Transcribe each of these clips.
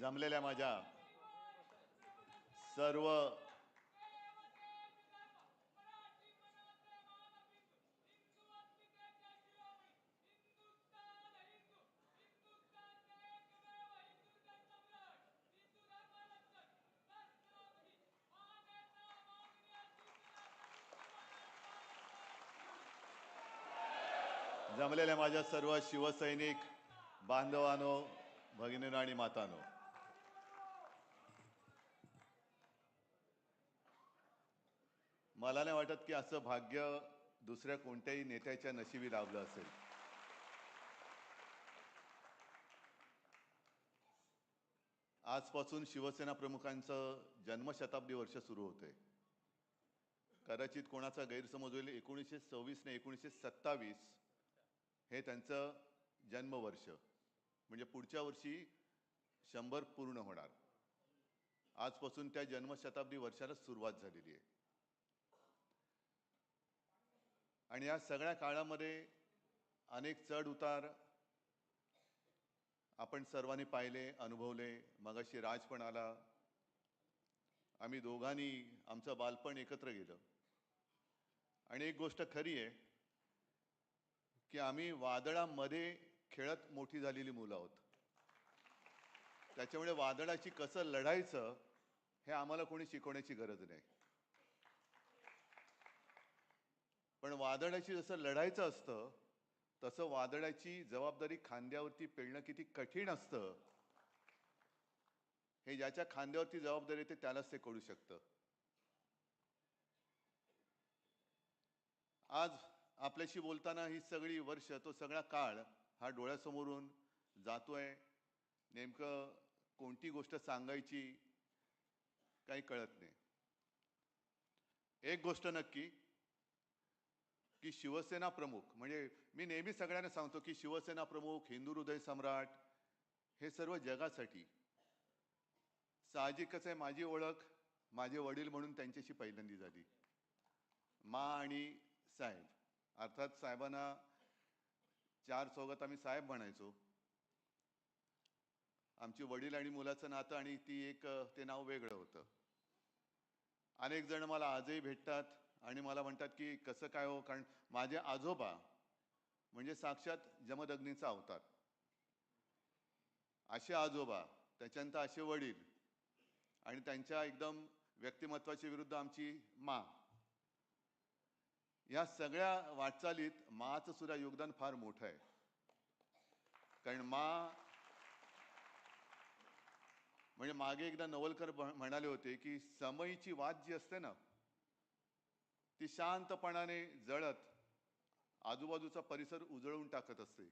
जमलेल्या माझ्या सर्व जमलेल्या माझ्या सर्व शिवसैनिक बांधवांनो, भगिनींनो आणि मातांनो, मला नाही वाटत की असं भाग्य दुसऱ्या कोणत्याही नेत्याच्या नशिबी लाभलं असेल. आजपासून शिवसेना प्रमुखांचं जन्मशताब्दी वर्ष सुरू होते. कदाचित कोणाचा गैरसमज होईल, 1926 ने 1927 हे त्यांचं जन्मवर्ष, म्हणजे पुढच्या वर्षी 100 पूर्ण होणार. आजपासून त्या जन्मशताब्दी वर्षाला सुरुवात झालेली आहे. आणि या सगळ्या काळामध्ये अनेक चढ उतार आपण सर्वांनी पाहिले, अनुभवले. मगाशी राज पण आला. आम्ही दोघांनी आमचं बालपण एकत्र गेलं. आणि एक गोष्ट खरी आहे की आम्ही वादळामध्ये खेळत मोठी झालेली मुलं आहोत. त्याच्यामुळे वादळाची कसं लढायचं हे आम्हाला कोणी शिकवण्याची गरज नाही. पण वादळाची जसं लढायचं असतं तसं वादळाची जबाबदारी खांद्यावरती पेलणं किती कठीण असतं हे ज्याच्या खांद्यावरती जबाबदारी येते त्यालाच ते कळू शकतं. आज आपल्याशी बोलताना ही सगळी वर्ष, तो सगळा काळ हा डोळ्यासमोरून जातोय. नेमकं कोणती गोष्ट सांगायची काही कळत नाही. एक गोष्ट नक्की की शिवसेना प्रमुख, म्हणजे मी नेहमी सगळ्यांना सांगतो की शिवसेना प्रमुख, हिंदू हृदय सम्राट हे सर्व जगासाठी. साहजिकच आहे, माझी ओळख माझे वडील म्हणून त्यांच्याशी पहिल्यांदी झाली. मा आणि साहेब, अर्थात साहेबांना चार चौघात आम्ही साहेब म्हणायचो. आमची वडील आणि मुलाचं नातं आणि ती एक ते नाव वेगळं होतं. अनेक जण मला आजही भेटतात आणि मला म्हणतात की कसं काय हो, कारण माझे आजोबा म्हणजे साक्षात जमदग्नीचा अवतार. असे आजोबा, त्याच्यानंतर असे वडील आणि त्यांच्या एकदम व्यक्तिमत्वाच्या विरुद्ध आमची मा. या सगळ्या वाटचालीत माचं सुद्धा योगदान फार मोठं आहे. कारण मा म्हणजे मागे एकदा नवलकर म्हणाले होते की समईची वात जी असते ना ती शांतपणाने जळत आजूबाजूचा परिसर उजळून टाकत असते.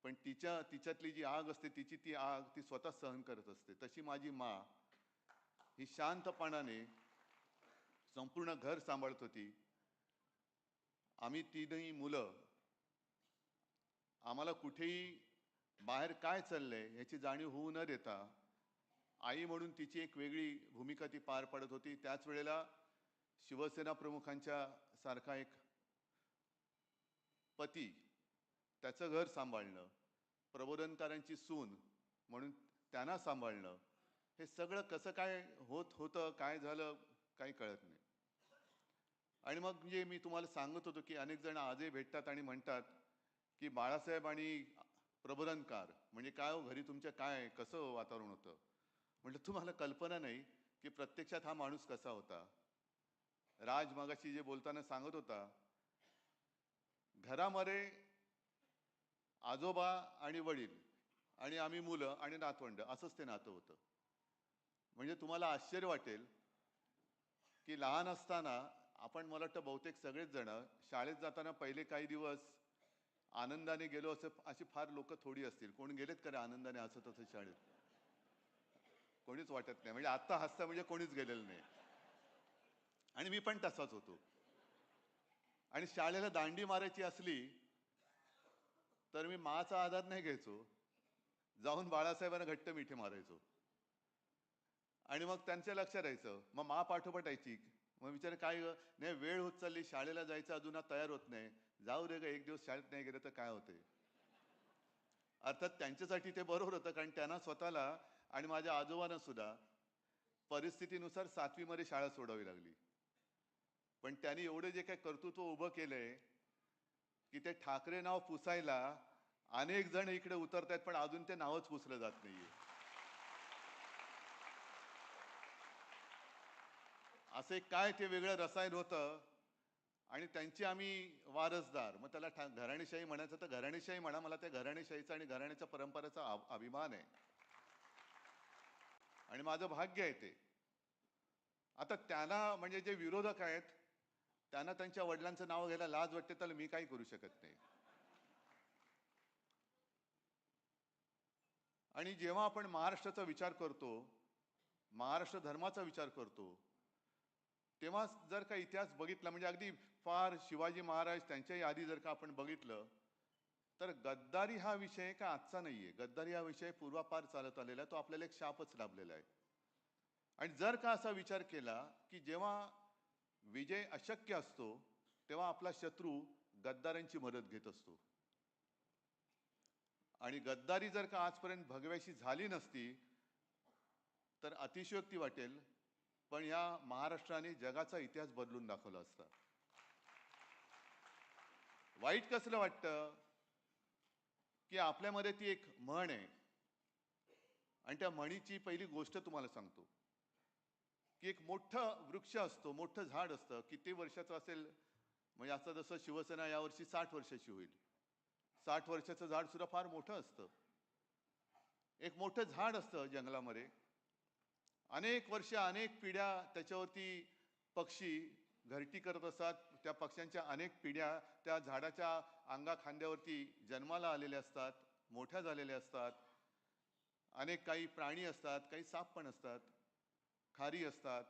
पण तिच्यातली जी आग असते, तिची ती आग ती स्वतः सहन करत असते. तशी माझी मा ही शांतपणाने संपूर्ण घर सांभाळत होती. आम्ही तीनही मुलं, आम्हाला कुठेही बाहेर काय चाललंय याची जाणीव होऊ न देता आई म्हणून तिची एक वेगळी भूमिका ती पार पडत होती. त्याच वेळेला शिवसेना प्रमुखांच्या सारखा एक पती, त्याचं घर सांभाळणं, प्रबोधनकारांची सून म्हणून त्यांना सांभाळणं, हे सगळं कसं काय होतं, काय झालं काही कळत नाही. आणि मग म्हणजे मी तुम्हाला सांगत होतो की अनेक जण आजही भेटतात आणि म्हणतात की बाळासाहेब आणि प्रबोधनकार म्हणजे काय हो, घरी तुमच्या काय कसं वातावरण होतं. म्हटलं तुम्हाला कल्पना नाही की प्रत्यक्षात हा माणूस कसा होता. राज मगाशी जे बोलताना सांगत होता, घरामध्ये आजोबा आणि वडील आणि आम्ही मुलं आणि नातवंड असंच ते नातं होतं. म्हणजे तुम्हाला आश्चर्य वाटेल की लहान असताना आपण, मला वाटतं बहुतेक सगळेच जण शाळेत जाताना पहिले काही दिवस आनंदाने गेलो असं, अशी फार लोक थोडी असतील. कोण गेलेत का आनंदाने हसत असं शाळेत? कोणीच वाटत नाही. म्हणजे आत्ता हसता म्हणजे कोणीच गेलेलं नाही. आणि मी पण तसाच होतो. आणि शाळेला दांडी मारायची असली तर मी माचा आधार नाही घ्यायचो, जाऊन बाळासाहेबांना घट्ट मिठी मारायचो. आणि मग त्यांच्या लक्षात राहायचं. मग मा पाठोपाठ यायची. मग विचार काय नाही, वेळ होत चालली, शाळेला जायचं अजून तयार होत नाही. जाऊ दे ग, एक दिवस शाळेत नाही गेलं तर काय होते. अर्थात त्यांच्यासाठी ते बरोबर होतं, कारण त्यांना स्वतःला आणि माझ्या आजोबांना सुद्धा परिस्थितीनुसार 7वी मध्ये शाळा सोडावी लागली. पण त्यांनी एवढं जे काही कर्तृत्व उभं केलंय की ते ठाकरे नाव पुसायला अनेक जण इकडे उतरतायत, पण अजून ते नावच पुसलं जात नाहीये. असे काय ते वेगळं रसायन होतं आणि त्यांची आम्ही वारसदार. मग त्याला घराणेशाही म्हणायचं तर घराणेशाही म्हणा, मला त्या घराणेशाहीचा आणि घराण्याच्या परंपरेचा अभिमान आहे आणि माझं भाग्य आहे ते. आता त्यांना म्हणजे जे विरोधक आहेत त्यांना त्यांच्या वडिलांचं नाव घ्यायला लाज वाटते, तर मी काही करू शकत नाही. आणि जेव्हा आपण महाराष्ट्राचा विचार करतो, महाराष्ट्र धर्माचा विचार करतो, तेव्हा जर का इतिहास बघितला म्हणजे अगदी फार शिवाजी महाराज त्यांच्याही आधी जर का आपण बघितलं, तर गद्दारी हा विषय का आजचा नाहीये. गद्दारी हा विषय पूर्वापार चालत आलेला आहे, तो आपल्याला एक शापच लाभलेला आहे. आणि जर का असा विचार केला की जेव्हा विजय अशक्य असतो तेव्हा आपला शत्रू गद्दारांची मदत घेत असतो. आणि गद्दारी जर का आजपर्यंत भगव्याशी झाली नसती तर अतिशयोक्ती वाटेल, पण या महाराष्ट्राने जगाचा इतिहास बदलून दाखवला असता. वाईट कसलं वाटतं की आपल्यामध्ये ती एक म्हण आहे आणि त्या म्हणीची पहिली गोष्ट तुम्हाला सांगतो की एक मोठं वृक्ष असतो, मोठं झाड असतं, किती वर्षाचं असेल म्हणजे असं जसं शिवसेना यावर्षी 60 वर्षाची होईल. 60 वर्षाचं झाड सुद्धा फार मोठं असतं. एक मोठं झाड असतं जंगलामध्ये, अनेक वर्ष अनेक पिढ्या त्याच्यावरती पक्षी घरटी करत असतात. त्या पक्ष्यांच्या अनेक पिढ्या त्या झाडाच्या अंगा खांद्यावरती जन्माला आलेल्या असतात, मोठ्या झालेल्या असतात. अनेक काही प्राणी असतात, काही साप पण असतात, खारी असतात.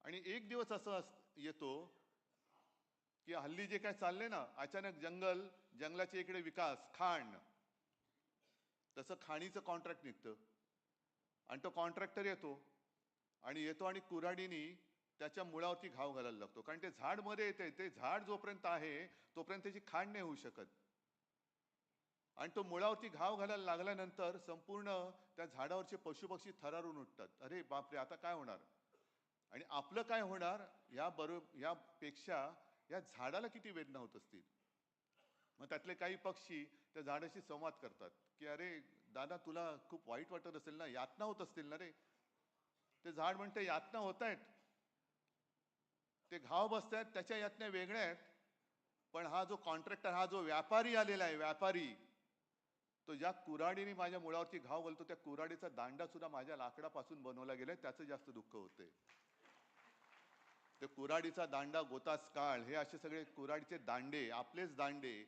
आणि एक दिवस असं येतो की हल्ली जे काय चाललंय ना, अचानक जंगलाच्या इकडे विकास, खाण, तसं खाणीचं कॉन्ट्रॅक्ट निघतं आणि तो कॉन्ट्रॅक्टर येतो आणि कुऱ्हाडीनी त्याच्या मुळावरती घाव घालायला लागतो. कारण ते झाड मध्ये येते, ते झाड जोपर्यंत आहे तोपर्यंत त्याची खाण नाही होऊ शकत. आणि तो मुळावरती घाव घालायला लागल्यानंतर संपूर्ण त्या झाडावरचे पशुपक्षी थरारून उठतात. अरे बापरे, आता काय होणार आणि आपलं काय होणार यापेक्षा या झाडाला किती वेदना होत असतील. मग त्यातले काही पक्षी त्या झाडाशी संवाद करतात की अरे दादा, तुला खूप वाईट वाटत असेल ना, यातना होत असतील ना रे. ते झाड म्हणते यातना होत आहेत, ते घाव बसत आहेत, त्याच्या यातन्या वेगळ्या आहेत. पण हा जो कॉन्ट्रॅक्टर, हा जो व्यापारी आलेला आहे, व्यापारी, तो ज्या कुऱ्हाडीने माझ्या मुळावरती घाव घालतो त्या कुऱ्हाडीचा दांडा सुद्धा माझ्या लाकडापासून बनवला गेलाय, त्याचं जास्त दुःख होते. ते कुऱ्हाडीचा दांडा, गोतास काळ, हे असे सगळे कुऱ्हाडीचे दांडे, आपलेच दांडे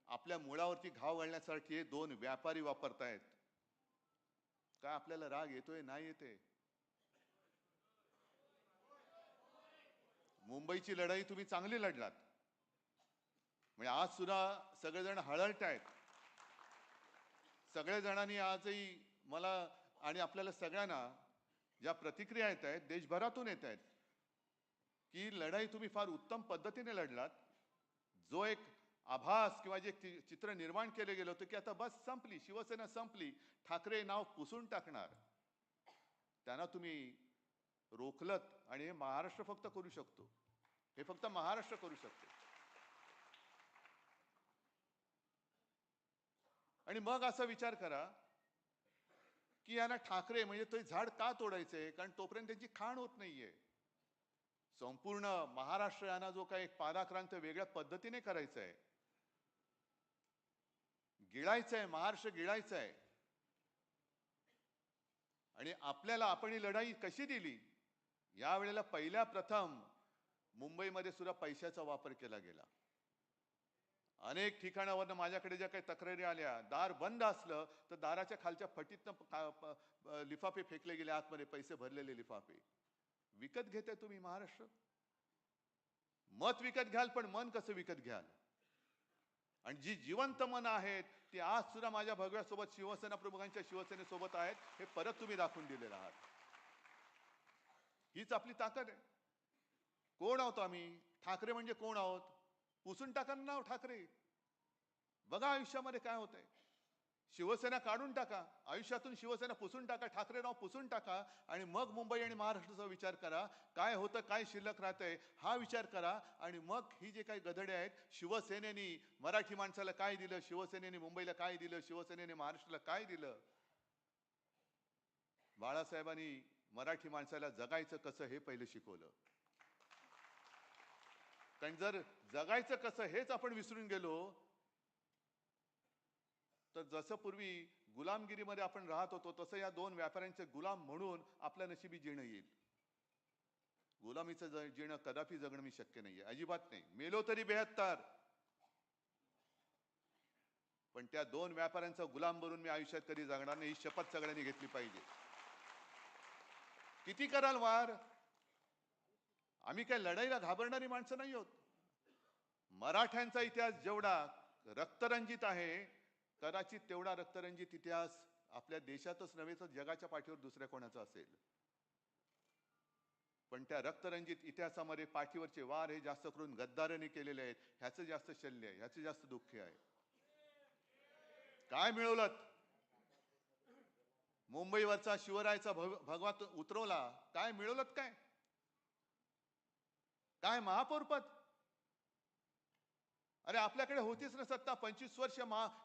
आपल्या मुळावरती घाव घालण्यासाठी हे दोन व्यापारी वापरतायत. काय आपल्याला राग येतोय? नाही येते. मुंबईची लढाई तुम्ही चांगली लढलात, म्हणजे आज सुद्धा सगळेजण हळहळत आहेत. सगळ्या जणांनी आजही मला आणि आपल्याला सगळ्यांना ज्या प्रतिक्रिया येत आहेत देशभरातून येत आहेत की लढाई तुम्ही फार उत्तम पद्धतीने लढलात. जो एक आभास किंवा जे चित्र निर्माण केले गेलं होतं की आता बस संपली, शिवसेना संपली, ठाकरे नाव पुसून टाकणार, त्यांना तुम्ही रोखलत. आणि हे महाराष्ट्र फक्त करू शकतो, हे फक्त महाराष्ट्र करू शकतो. आणि मग असा विचार करा की यांना ठाकरे म्हणजे ते झाड का तोडायचंय, कारण तोपर्यंत त्यांची खाण होत नाहीये. संपूर्ण महाराष्ट्र यांना जो काही एक पादाक्रांत वेगळ्या पद्धतीने करायचा आहे, गिळायचं आहे, महाराष्ट्र गिळायचं आहे. आणि आपल्याला आपण ही लढाई कशी दिली, यावेळेला पहिल्या प्रथम मुंबईमध्ये सुद्धा पैशाचा वापर केला गेला. अनेक ठिकाणावरनं माझ्याकडे ज्या काही तक्रारी आल्या, दार बंद असलं तर दाराच्या खालच्या फटीतनं लिफाफे फेकले गेले आतमध्ये, पैसे भरलेले लिफाफे. विकत घेताय तुम्ही महाराष्ट्र? मत विकत घ्याल, पण मन कसं विकत घ्याल? आणि जी जिवंत मन आहेत ती आज सुद्धा माझ्या भगव्यासोबत, शिवसेना प्रमुखांच्या शिवसेनेसोबत आहेत, हे परत तुम्ही दाखवून दिलेलं आहात. हीच आपली ताकद आहे. कोण आहोत आम्ही? ठाकरे म्हणजे कोण आहोत? पुसून टाका नाव ठाकरे. बघा आयुष्यामध्ये काय होतंय. शिवसेना काढून टाका, आयुष्यातून शिवसेना पुसून टाका, ठाकरेराव पुसून टाका आणि मग मुंबई आणि महाराष्ट्राचा विचार करा. काय होतं, काय शिल्लक राहतंय हा विचार करा. आणि मग ही जे काही गधडे आहेत, शिवसेनेने मराठी माणसाला काय दिलं, शिवसेनेने मुंबईला काय दिलं, शिवसेनेने महाराष्ट्राला काय दिलं. बाळासाहेबांनी मराठी माणसाला जगायचं कसं हे पहिलं शिकवलं. कारण जर जगायचं कसं हेच आपण विसरून गेलो तर जसं पूर्वी गुलामगिरीमध्ये आपण राहत होतो तसं या दोन व्यापाऱ्यांचे गुलाम म्हणून आपल्या नशिबी जीणं येईल. गुलामीचं जीणं कदापि जगणं मी शक्य नाहीये, अजिबात नाही. मेलो तरी 72, पण त्या दोन व्यापाऱ्यांचा गुलाम बनून मी आयुष्यात कधी जगणार नाही, ही शपथ सगळ्यांनी घेतली पाहिजे. किती कराल वार, आम्ही काय लढाईला घाबरणारी माणसं नाही आहोत. मराठ्यांचा इतिहास जेवढा रक्तरंजित आहे, कदाचित तेवढा रक्तरंजित इतिहास आपल्या देशातच नव्हे तर जगाच्या पाठीवर दुसऱ्या कोणाचा असेल. पण त्या रक्तरंजित इतिहासामध्ये पाठीवरचे वार हे जास्त करून गद्दारांनी केलेले आहेत. ह्याचं जास्त शल्य आहे, ह्याचं जास्त दुःख आहे. काय मिळवलं, मुंबईवरचा शिवरायाचा भगवा उतरवला, काय मिळवलं, काय काय महापौर पद. अरे आपल्याकडे होतीच ना सत्ता 25 वर्ष.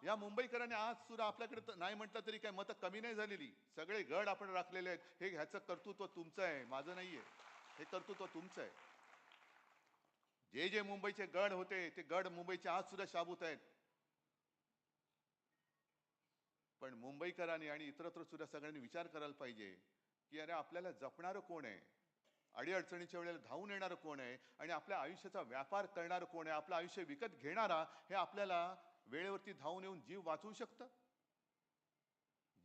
या मुंबईकरांनी आज सुद्धा आपल्याकडे नाही म्हटलं तरी काय मतं कमी नाही झालेली. सगळे गड आपण राखलेले आहेत. हे ह्याचं कर्तृत्व तुमचं आहे, माझं नाहीये. हे कर्तृत्व तुमचं आहे. जे जे मुंबईचे गड होते ते गड मुंबईचे आज सुद्धा शाबूत आहेत. पण मुंबईकरांनी आणि इतरत्र सुद्धा सगळ्यांनी विचार करायला पाहिजे की अरे आपल्याला जपणारं कोण आहे, अडीअडचणीच्या वेळेला धावून येणारं कोण आहे आणि आपल्या आयुष्याचा व्यापार करणारं कोण आहे, आपलं आयुष्य विकत घेणारा हे आपल्याला वेळेवरती धावून येऊन जीव वाचवू शकतं.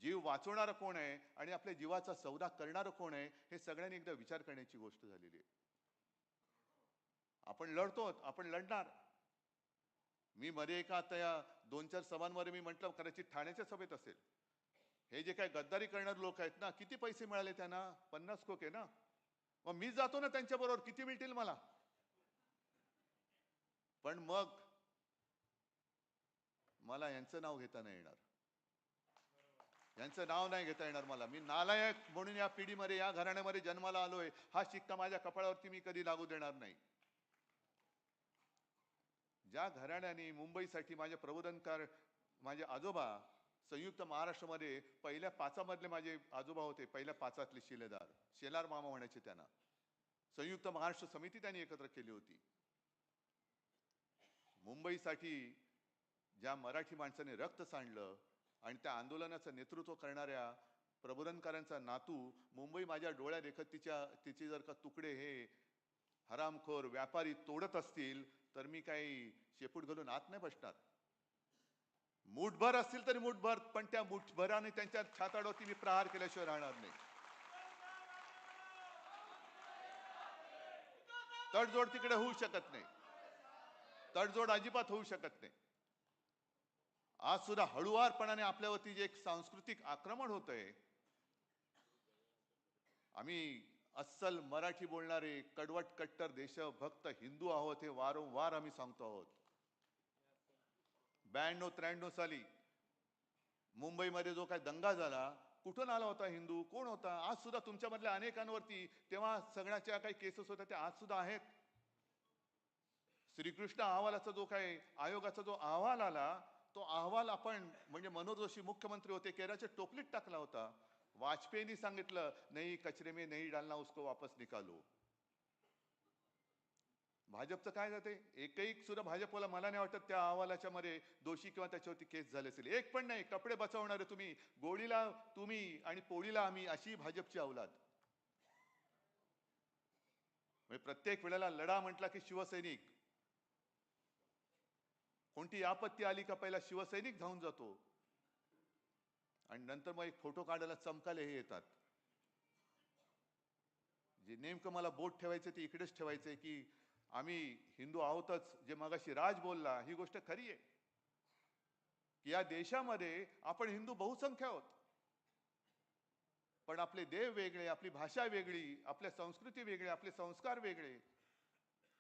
जीव वाचवणारं कोण आहे आणि आपल्या जीवाचा सौदा करणारं कोण आहे, हे सगळ्यांनी एकदा विचार करण्याची गोष्ट झालेली आहे. आपण लढतो, आपण लढणार. मी मध्ये एका आता या 2-4 सभांमध्ये मी म्हटलं, कदाचित ठाण्याच्या सभेत असेल, हे जे काही गद्दारी करणारे लोक आहेत ना, किती पैसे मिळाले त्यांना, 50 कोके ना. मग मी जातो ना त्यांच्या बरोबर, किती मिळतील मला. पण मग मला यांचं नाव घेता नाही येणार, यांचं नाव नाही घेता येणार मला. मी नालायक म्हणून या पिढीमध्ये, या घराण्यामध्ये जन्माला आलोय, हा शिक्का माझ्या कपाळावरती मी कधी लागू देणार नाही. ज्या घराण्याने मुंबईसाठी माझे प्रबोधनकार, माझे आजोबा संयुक्त महाराष्ट्रामध्ये पहिल्या 5 माझे आजोबा होते, पहिल्या 5 शिलेदार, शेलार मामा म्हणायचे त्यांना. संयुक्त महाराष्ट्र समिती त्यांनी एकत्र केली होती. मुंबईसाठी ज्या मराठी माणसाने रक्त सांडलं आणि त्या आंदोलनाचं नेतृत्व करणाऱ्या प्रबोधनकारांचा नातू मुंबई माझ्या डोळ्या देखत तिचे जर का तुकडे हे हरामखोर व्यापारी तोडत असतील तर मी काही शेपूट घालून आत नाही बसणार. मुठभर असतील तरी मुठभर, पण त्या मुठभराने त्यांच्या छाताडोती मी प्रहार केल्याशिवाय राहणार नाही. तडजोड तिकडे होऊ शकत नाही, तडजोड अजिबात होऊ शकत नाही. आज सुद्धा हळुवारपणाने आपल्यावरती जे एक सांस्कृतिक आक्रमण होतंय, आम्ही अस्सल मराठी बोलणारे कडवट कट्टर देशभक्त हिंदू आहोत हे वारंवार आम्ही सांगतो आहोत. 92-93 साली मुंबईमध्ये जो काय दंगा झाला, कुठून आला होता हिंदू, कोण होता. आज सुद्धा तुमच्यामधल्या अनेकांवरती तेव्हा सगळ्याच्या काही केसेस होत्या त्या आज सुद्धा आहेत. श्रीकृष्ण अहवालाचा जो काही आयोगाचा जो अहवाल आला, तो अहवाल आपण म्हणजे मनोहर जोशी मुख्यमंत्री होते, केराच्या टोपलीत टाकला होता. वाजपेयींनी सांगितलं नाही कचरे में नहीं डालना, उसको वापस निकालो. भाजपचं काय जाते, एकही सुद्धा भाजपला मला नाही वाटत त्या अहवालाच्या मध्ये दोषी किंवा त्याच्यावरती केस झाले असेल. एक पण नाही. कपडे बचावणारे तुम्ही, गोळीला तुम्ही आणि पोळीला आम्ही, अशी भाजपची अवलाद. म्हणजे प्रत्येक वेळेला लढा म्हटला की शिवसैनिक, कोणती आपत्ती आली का पहिला शिवसैनिक धावून जातो आणि नंतर मग एक फोटो काढायला चमकाले हे येतात. जे नेमकं मला बोट ठेवायचं ते इकडेच ठेवायचंय की आम्ही हिंदू आहोतच. जे मगाशी राज बोलला ही गोष्ट खरी आहे की या देशामध्ये आपण हिंदू बहुसंख्य आहोत, पण आपले देव वेगळे, आपली भाषा वेगळी, आपल्या संस्कृती वेगळे, आपले संस्कार वेगळे.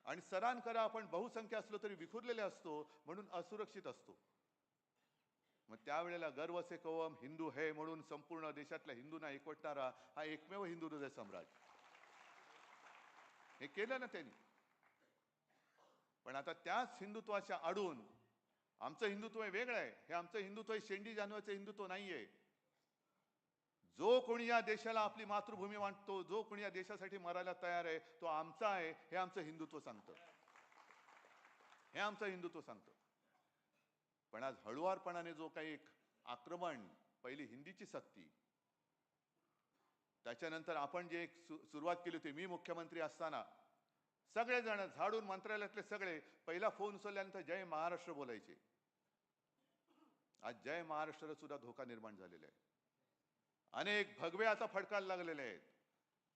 आणि सरान करा आपण बहुसंख्य असलो तरी विखुरलेले असतो, म्हणून असुरक्षित असतो. मग त्यावेळेला गर्व से कवम हिंदू है म्हणून संपूर्ण देशातल्या हिंदूंना एकवटणारा हा एकमेव हिंदू हृदय सम्राट हे केलं ना त्यांनी. पण आता त्याच हिंदुत्वाच्या आडून आमचं हिंदुत्व वेगळं आहे. हे आमचं हिंदुत्व शेंडी जानवाचं हिंदुत्व नाहीये. जो कोणी या देशाला आपली मातृभूमी मानतो, जो कोणी या देशासाठी मरायला तयार आहे, तो आमचा आहे, हे आमचं हिंदुत्व सांगतं. हे आमचं हिंदुत्व सांगतं. पण आज हळुवारपणाने जो काही एक आक्रमण, पहिली हिंदीची सक्ती, त्याच्यानंतर आपण जे एक सुरुवात केली होती, मी मुख्यमंत्री असताना सगळेजण झाडून मंत्रालयातले सगळे पहिला फोन उचलल्यानंतर जय महाराष्ट्र बोलायचे. आज जय महाराष्ट्राला सुद्धा धोका निर्माण झालेला आहे. अनेक भगवे आता फडकायला लागलेले आहेत.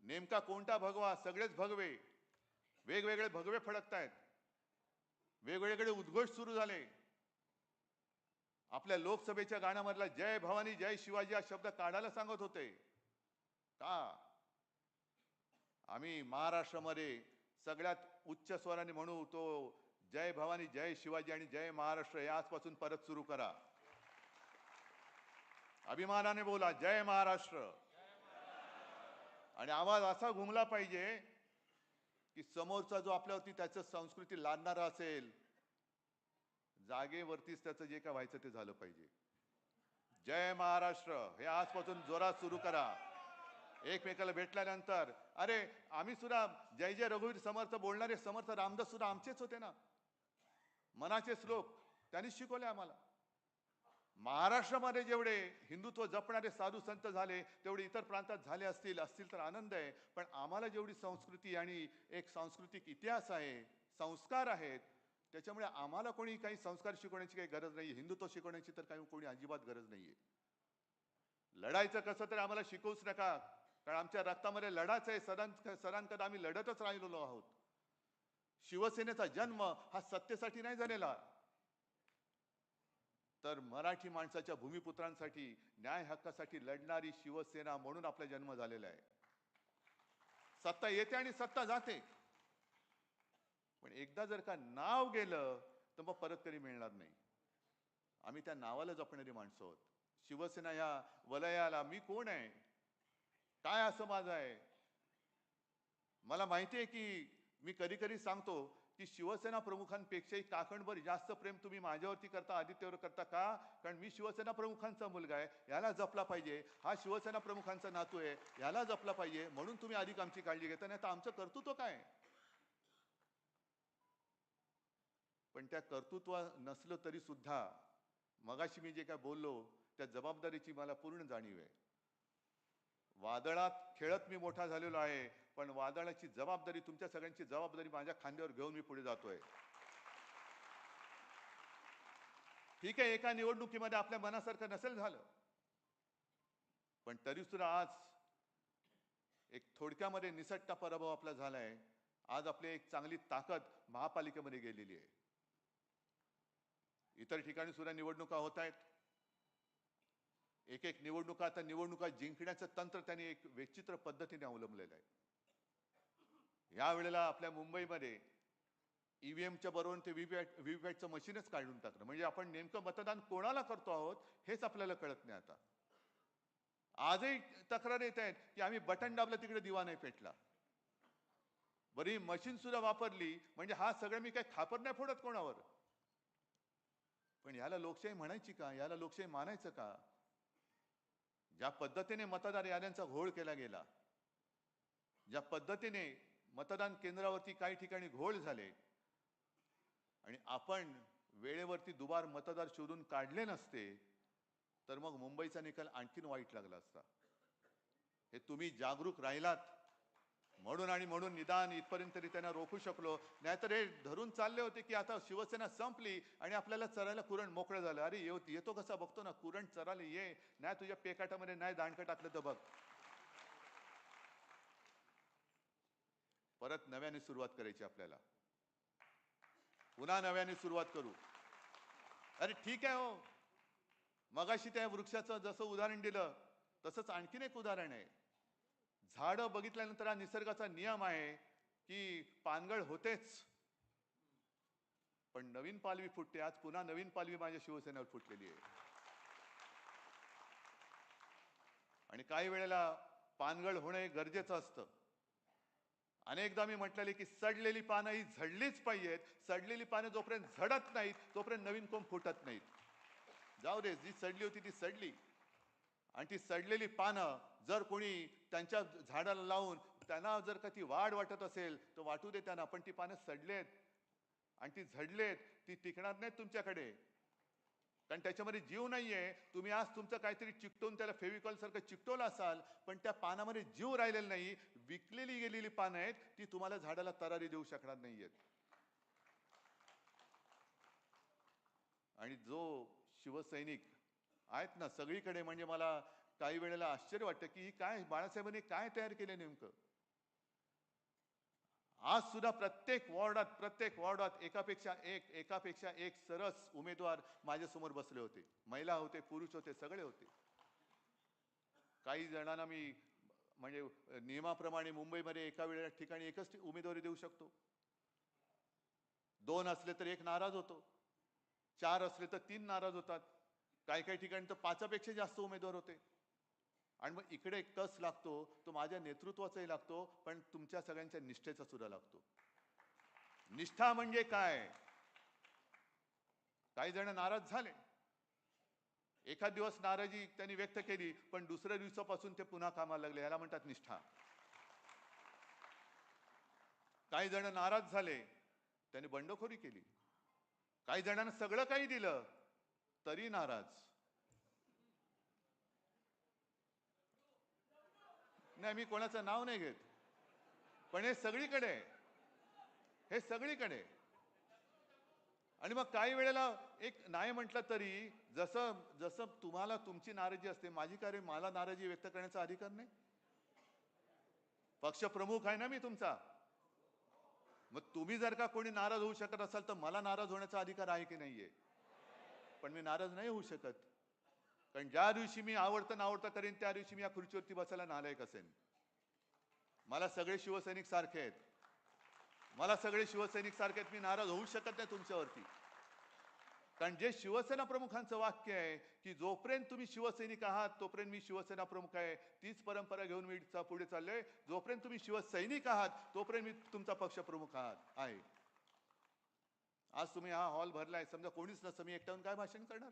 नेमका कोणता भगवा? सगळेच भगवे, वेगवेगळे भगवे फडकतायत, वेगवेगळे उद्घोष सुरू झाले. आपल्या लोकसभेच्या गाण्यामधला जय भवानी जय शिवाजी हा शब्द काढायला सांगत होते. का? आम्ही महाराष्ट्रामध्ये सगळ्यात उच्च स्वराने म्हणू तो जय भवानी जय शिवाजी आणि जय महाराष्ट्र हे आजपासून परत सुरू करा. अभिमानाने बोला जय महाराष्ट्र. आणि आवाज असा घुमला पाहिजे की समोरचा जो आपल्यावरती त्याचं संस्कृती लादणारा असेल, जागेवरतीच त्याचं जे काय व्हायचं ते झालं पाहिजे. जय महाराष्ट्र हे आजपासून जोरात सुरू करा. एकमेकाला भेटल्यानंतर अरे आम्ही सुद्धा जय जय रघुवीर समर्थ बोलणारे समर्थ रामदास सुद्धा आमचेच होते ना, मनाचे श्लोक त्यांनीच शिकवले आम्हाला. महाराष्ट्रामध्ये जेवढे हिंदुत्व जपणारे साधू संत झाले तेवढे इतर प्रांतात झाले असतील तर आनंद आहे. पण आम्हाला जेवढी संस्कृती आणि एक सांस्कृतिक इतिहास आहे, संस्कार आहेत, त्याच्यामुळे आम्हाला कोणी काही संस्कार शिकवण्याची काही गरज नाही. हिंदुत्व शिकवण्याची तर काही कोणी अजिबात गरज नाहीये. लढायचं कसं तर आम्हाला शिकवूच नका, कारण आमच्या रक्तामध्ये लढाच आहे. सदांकदा आम्ही लढतच राहिलेलो आहोत. शिवसेनेचा जन्म हा सत्तेसाठी नाही झालेला, तर मराठी माणसाच्या भूमिपुत्रांसाठी न्याय हक्कासाठी लढणारी शिवसेना म्हणून आपला जन्म झालेला आहे. सत्ता येते आणि सत्ता जाते, पण एकदा जर का नाव गेलं तर मग परत कधी मिळणार नाही. आम्ही त्या नावाला जपणारी माणसं आहोत. शिवसेना या वलयाला मी कोण आहे, काय असं माझं आहे. मला माहिती आहे की मी कधी कधी सांगतो की शिवसेना प्रमुखांपेक्षाही काकणभर जास्त प्रेम तुम्ही माझ्यावरती करता, आदित्यवर करता. का? कारण मी शिवसेना प्रमुखांचा मुलगा आहे, याला जपला पाहिजे. हा शिवसेना प्रमुखांचा नातू आहे, याला जपला पाहिजे, म्हणून तुम्ही अधिक आमची काळजी घेता. नाही तर आमचं कर्तृत्व काय? पण त्या कर्तृत्व नसलं तरी सुद्धा मगाशी मी जे काय बोललो त्या जबाबदारीची मला पूर्ण जाणीव आहे. वादळात खेळत मी मोठा झालेलो आहे, पण वादळाची जबाबदारी, तुमच्या सगळ्यांची जबाबदारी माझ्या खांद्यावर घेऊन मी पुढे जातोय. ठीक आहे, एका निवडणुकीमध्ये आपल्या मनासारखं नसेल झालं, पण तरी सुद्धा आज एक थोडक्यामध्ये निसटता पराभव आपला झालाय. आज आपली एक चांगली ताकद महापालिकेमध्ये गेलेली आहे. इतर ठिकाणी सुद्धा निवडणुका होत आहेत. एक निवडणुका, आता निवडणुका जिंकण्याचं तंत्र त्यांनी एक विचित्र पद्धतीने अवलंबलेलं आहे. यावेळेला आपल्या मुंबईमध्ये ईव्हीएमच्या बरोबर ते व्हीव्हीपॅटचं मशीनच काढून टाकलं. म्हणजे आपण नेमकं मतदान कोणाला करतो आहोत हेच आपल्याला कळत नाही. आता आजही तक्रार येत आहेत की आम्ही बटन दाबलं तिकडे दिवा नाही पेटला. बरी मशीन सुद्धा वापरली म्हणजे हा सगळं मी काही खापर नाही फोडत कोणावर, पण याला लोकशाही म्हणायची का? याला लोकशाही मानायचं का? ज्या पद्धतीने मतदार याद्यांचा घोळ केला गेला, ज्या पद्धतीने मतदान केंद्रावरती काही ठिकाणी घोळ झाले आणि आपण वेळेवरती दुबार मतदार शोधून काढले नसते तर मग मुंबईचा निकाल आणखीन वाईट लागला असता. हे तुम्ही जागरूक राहिलात म्हणून आणि म्हणून निदान इथपर्यंत तरी त्यांना रोखू शकलो. नाहीतर हे धरून चालले होते की आता शिवसेना संपली आणि आपल्याला चरायला कुरण मोकळं झालं. अरे येतो कसा बघतो ना, कुरण चरायला ये, नाही तुझ्या पेकाटामध्ये नाही दांडकं टाकलं तर बघ. परत नव्याने सुरुवात करायची आपल्याला, पुन्हा नव्याने सुरुवात करू. अरे ठीक आहे हो, मगाशी त्या वृक्षाचं जसं उदाहरण दिलं तसंच आणखीन एक उदाहरण आहे. झाडं बघितल्यानंतर हा निसर्गाचा नियम आहे की पानगळ होतेच, पण नवीन पालवी फुटते. आज पुन्हा नवीन पालवी माझ्या शिवसेनेवर फुटलेली आहे. आणि काही वेळेला पानगळ होणं हे गरजेचं असतं. अनेकदा मी म्हटलेले की सडलेली पानं ही झडलीच पाहिजेत. सडलेली पानं जोपर्यंत झडत नाहीत तोपर्यंत नवीन कोंब फुटत नाहीत. जाऊ दे, जी सडली होती ती सडली. आणि ती सडलेली पानं जर कोणी त्यांच्या झाडाला लावून त्यांना जर का ती वाढ वाटत असेल तर वाटू दे त्यांना, पण ती पानं सडलेत आणि ती झडलेत, ती टिकणार नाहीत तुमच्याकडे, कारण त्याच्यामध्ये जीव नाहीये. तुम्ही आज तुमचं काहीतरी चिकटवून त्याला फेविकॉल सारखं चिकटवलं असाल, पण त्या पानामध्ये जीव राहिलेला नाही. विकलेली गेलेली पानं आहेत, ती तुम्हाला झाडाला तरारी देऊ शकणार नाहीयेत. आणि जो शिवसैनिक आहेत ना सगळीकडे, म्हणजे मला काही वेळेला आश्चर्य वाटतं की काय बाळासाहेबांनी काय तयार केले नेमकं. आज सुद्धा प्रत्येक वॉर्डात एकापेक्षा एक सरस उमेदवार माझ्या समोर बसले होते. महिला होते, पुरुष होते, सगळे होते. काही जणांना मी म्हणजे नियमाप्रमाणे मुंबईमध्ये एका वेळेला ठिकाणी एकच उमेदवारी देऊ शकतो. 2 असले तर 1 नाराज होतो, 4 असले तर 3 नाराज होतात, काही ठिकाणी तर 5पेक्षा जास्त उमेदवार होते. आणि मग इकडे कस लागतो तो माझ्या नेतृत्वाचाही लागतो, पण तुमच्या सगळ्यांच्या निष्ठेचा सुद्धा लागतो. निष्ठा म्हणजे काय? काही जण नाराज झाले, एखाद दिवस नाराजी त्यांनी व्यक्त केली, पण दुसऱ्या दिवसापासून ते पुन्हा कामाला लागले, याला म्हणतात निष्ठा. काही जण नाराज झाले, त्यांनी बंडखोरी केली. काही जणांना सगळं काही दिलं तरी नाराज. नाही, मी कोणाचं नाव नाही घेत, पण हे सगळीकडे आणि मग काही वेळेला एक नाही म्हटलं तरी जसं जसं तुम्हाला तुमची नाराजी असते, माझी कार्य मला नाराजी व्यक्त करण्याचा अधिकार नाही. पक्ष प्रमुख आहे ना मी तुमचा. मग तुम्ही जर का कोणी नाराज होऊ शकत असाल तर मला नाराज होण्याचा अधिकार आहे की नाहीये? पण मी नाराज नाही होऊ शकत, कारण ज्या दिवशी मी आवडतं नावडतं करेन त्या दिवशी मी या खुर्चीवरती बसायला नालायक असेन. मला सगळे शिवसैनिक सारखे आहेत, मी नाराज होऊ शकत नाही तुमच्यावरती. कारण जे शिवसेना प्रमुखांचं वाक्य आहे की जोपर्यंत तुम्ही शिवसैनिक आहात तोपर्यंत मी शिवसेना प्रमुख आहे, तीच परंपरा घेऊन मी पुढे चाललोय. जोपर्यंत तुम्ही शिवसैनिक आहात तोपर्यंत मी तुमचा पक्ष प्रमुख आहे. आज तुम्ही हा हॉल भरलाय, समजा कोणीच नसतं, मी एकट्याहून काय भाषण करणार?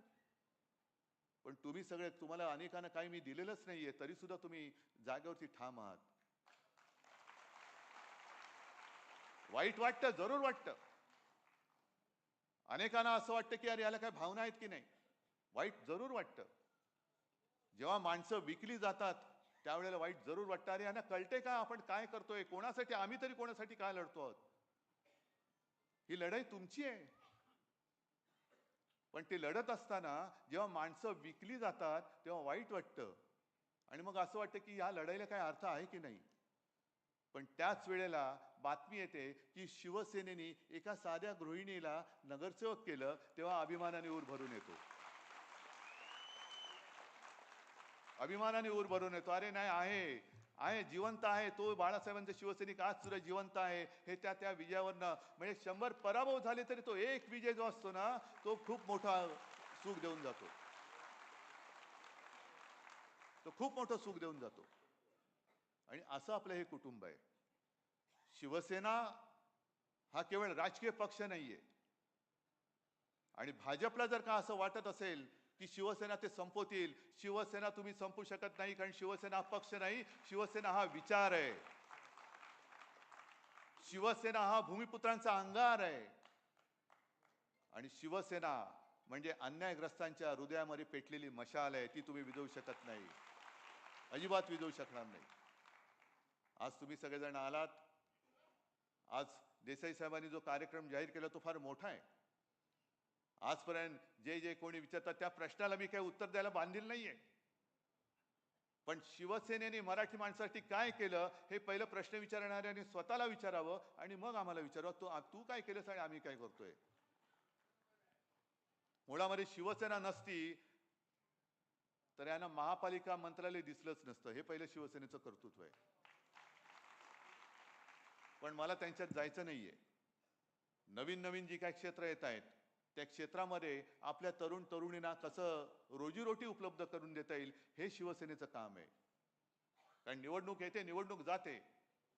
पण तुम्ही सगळे, तुम्हाला अनेकांना काही मी दिलेलंच नाहीये, तरी सुद्धा तुम्ही जागेवरती ठाम आहात. वाईट वाटतं, जरूर वाटतं. अनेकांना असं वाटतं की अरे याला काय भावना आहेत की नाही. वाईट जरूर वाटतं. जेव्हा माणसं विकली जातात त्यावेळेला वाईट जरूर वाटतं. अरे यांना कळते का आपण काय करतोय, कोणासाठी, आम्ही तरी कोणासाठी काय लढतो आहोत. ही लढाई तुमची आहे. पण ते लढत असताना जेव्हा माणसं विकली जातात तेव्हा वाईट वाटतं आणि मग असं वाटतं की या लढाईला काय अर्थ आहे की नाही. पण त्याच वेळेला बातमी येते की शिवसेनेने एका साध्या गृहिणीला नगरसेवक केलं, तेव्हा अभिमानाने ऊर भरून येतो. अरे नाही, आहे जिवंत आहे तो बाळासाहेबांचा शिवसैनिक आज सुद्धा जिवंत आहे. हे त्या विजयावरनं, म्हणजे 100 पराभव झाले तरी तो एक विजय जो असतो ना तो खूप मोठा सुख देऊन जातो. आणि असं आपलं हे कुटुंब आहे. शिवसेना हा केवळ राजकीय पक्ष नाहीये. आणि भाजपला जर का असं वाटत असेल की शिवसेना ते संपवतील, शिवसेना तुम्ही संपू शकत नाही, कारण शिवसेना हा पक्ष नाही, शिवसेना हा विचार आहे. शिवसेना हा भूमिपुत्रांचा अंगार आहे. आणि शिवसेना म्हणजे अन्यायग्रस्तांच्या हृदयामध्ये पेटलेली मशाल आहे, ती तुम्ही विझवू शकत नाही, अजिबात विझवू शकणार नाही. आज तुम्ही सगळेजण आलात. आज देसाई साहेबांनी जो कार्यक्रम जाहीर केला तो फार मोठा आहे. आजपर्यंत जे कोणी विचारतात त्या प्रश्नाला मी काही उत्तर द्यायला बांधील नाहीये. पण शिवसेनेने मराठी माणसासाठी काय केलं हे पहिलं प्रश्न विचारणाऱ्याने स्वतःला विचारावं आणि मग आम्हाला विचारावं, तू काय केलंस आणि आम्ही काय करतोय. मुळामध्ये शिवसेना नसती तर यांना महापालिका मंत्रालय दिसलंच नसतं. हे पहिलं शिवसेनेचं कर्तृत्व आहे. पण मला त्यांच्यात जायचं नाहीये. नवीन जी काही क्षेत्र येत आहेत त्या क्षेत्रामध्ये आपल्या तरुण तरुणींना कसं रोजीरोटी उपलब्ध करून देता येईल हे शिवसेनेचं काम आहे. कारण निवडणूक येते, निवडणूक जाते,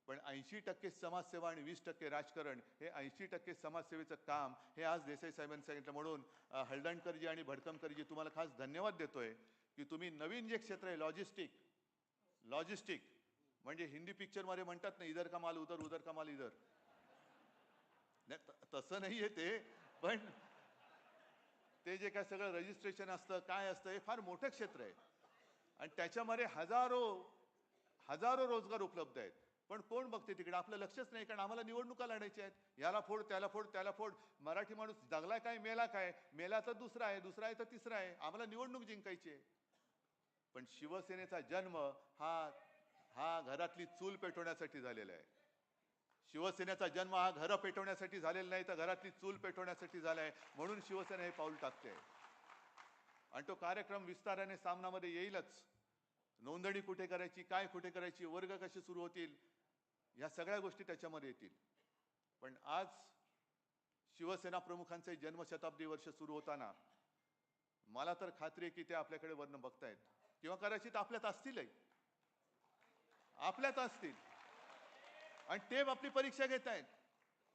पण 80% समाजसेवा आणि 20% राजकारण, हे 80% समाजसेवेचं काम हे आज देसाई साहेबांनी सांगितलं. म्हणून हळदणकरजी आणि भडकमकरजी तुम्हाला खास धन्यवाद देतोय की तुम्ही नवीन जे क्षेत्र आहे लॉजिस्टिक म्हणजे हिंदी पिक्चरमध्ये म्हणतात ना, इधर का माल उधर, उधर का माल इधर. तसं नाहीये ते, पण ते जे काय सगळं रजिस्ट्रेशन असतं, काय असतं, हे फार मोठं क्षेत्र आहे आणि त्याच्यामध्ये हजारो रोजगार उपलब्ध आहेत. पण कोण बघते तिकडे? आपलं लक्षच नाही, कारण आम्हाला निवडणुका लढायच्या आहेत. याला फोड, त्याला फोड, त्याला फोड. मराठी माणूस जगला काय, मेला काय? मेला तर दुसरा आहे, दुसरा आहे तर तिसरा आहे. आम्हाला निवडणूक जिंकायची आहे. पण शिवसेनेचा जन्म हा घरातली चूल पेटवण्यासाठी झालेला आहे. शिवसेनेचा जन्म हा घरं पेटवण्यासाठी झालेला नाही, तर घरातली चूल पेटवण्यासाठी झालाय. म्हणून शिवसेना हे पाऊल टाकते आणि तो कार्यक्रम विस्ताराने सामनामध्ये येईलच. नोंदणी कुठे करायची, काय कुठे करायची, वर्ग कसे सुरू होतील, या सगळ्या गोष्टी त्याच्यामध्ये येतील. पण आज शिवसेना प्रमुखांचे जन्मशताब्दी वर्ष सुरू होताना मला तर खात्री आहे की ते आपल्याकडे वर्ण बघतायत किंवा कदाचित आपल्यात असतीलही, आपल्यात असतील आणि ते आपली परीक्षा घेत आहेत.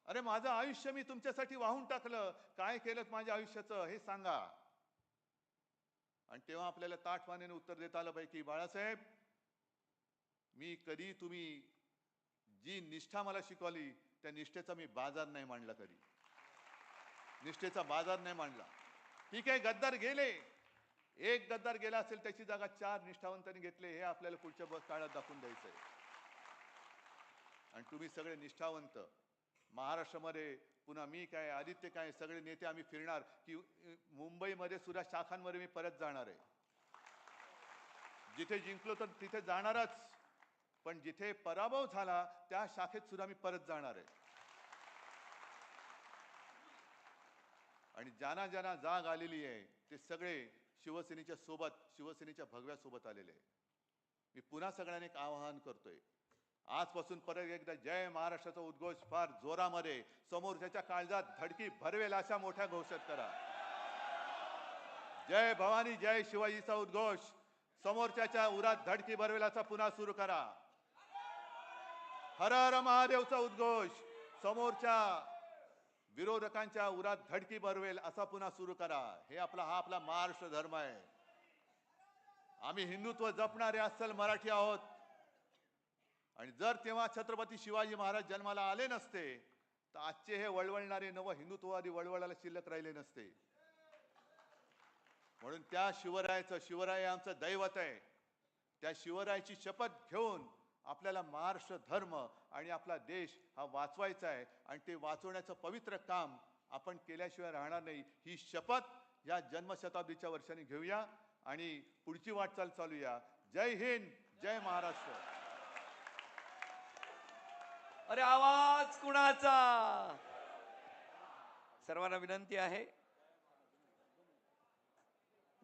अरे माझं आयुष्य मी तुमच्यासाठी वाहून टाकलं, काय केलं माझ्या आयुष्याचं हे सांगा. आणि तेव्हा आपल्याला ताठमानेने उत्तर देता आलं पाहिजे की बाळासाहेब, मी कधी तुम्ही जी निष्ठा मला शिकवली त्या निष्ठेचा मी बाजार नाही मांडला, कधी निष्ठेचा बाजार नाही मांडला. ठीक आहे, गद्दार गेले, एक गद्दार गेला असेल, त्याची जागा 4 निष्ठावंतांनी घेतले, हे आपल्याला पुढच्या काळात दाखवून द्यायचंय. आणि तुम्ही सगळे निष्ठावंत महाराष्ट्रामध्ये, पुन्हा मी काय, आदित्य काय, सगळे नेते आम्ही फिरणार की मुंबईमध्ये सुद्धा शाखांमध्ये मी परत जाणार आहे. जिथे जिंकलो तर तिथे जाणारच, पण जिथे पराभव झाला त्या शाखेत सुद्धा मी परत जाणार आहे. आणि ज्यांना ज्यांना जाग आलेली आहे ते सगळे शिवसेनेच्या सोबत, शिवसेनेच्या भगव्या सोबत आलेले आहे. मी पुन्हा सगळ्यांना एक आवाहन करतोय, आजपासून परत एकदा जय महाराष्ट्राचा उद्घोष फार जोरामध्ये समोरच्या काळजात धडकी भरवेल अशा मोठ्या घोषित करा. जय भवानी जय शिवाजीचा उद्घोष समोरच्या उरात धडकी भरवेल असा पुन्हा सुरू करा. हर हर महादेवचा उद्घोष समोरच्या विरोधकांच्या उरात धडकी भरवेल असा पुन्हा सुरू करा. हे हा आपला महाराष्ट्र धर्म आहे. आम्ही हिंदुत्व जपणारे अस्सल मराठी आहोत. आणि जर तेव्हा छत्रपती शिवाजी महाराज जन्माला आले नसते तर आजचे हे वळवळणारे नव हिंदुत्ववादी वळवळाला शिल्लक राहिले नसते. म्हणून त्या शिवराय आमचं दैवत आहे. त्या शिवरायाची शपथ घेऊन आपल्याला महाराष्ट्र धर्म आणि आपला देश हा वाचवायचा आहे आणि ते वाचवण्याचं पवित्र काम आपण केल्याशिवाय राहणार नाही. ही शपथ या जन्मशताब्दीच्या वर्षांनी घेऊया आणि पुढची वाटचाल चालूया. जय हिंद, जय महाराष्ट्र. अरे आवाज कुणाचा? सर्वांना विनंती आहे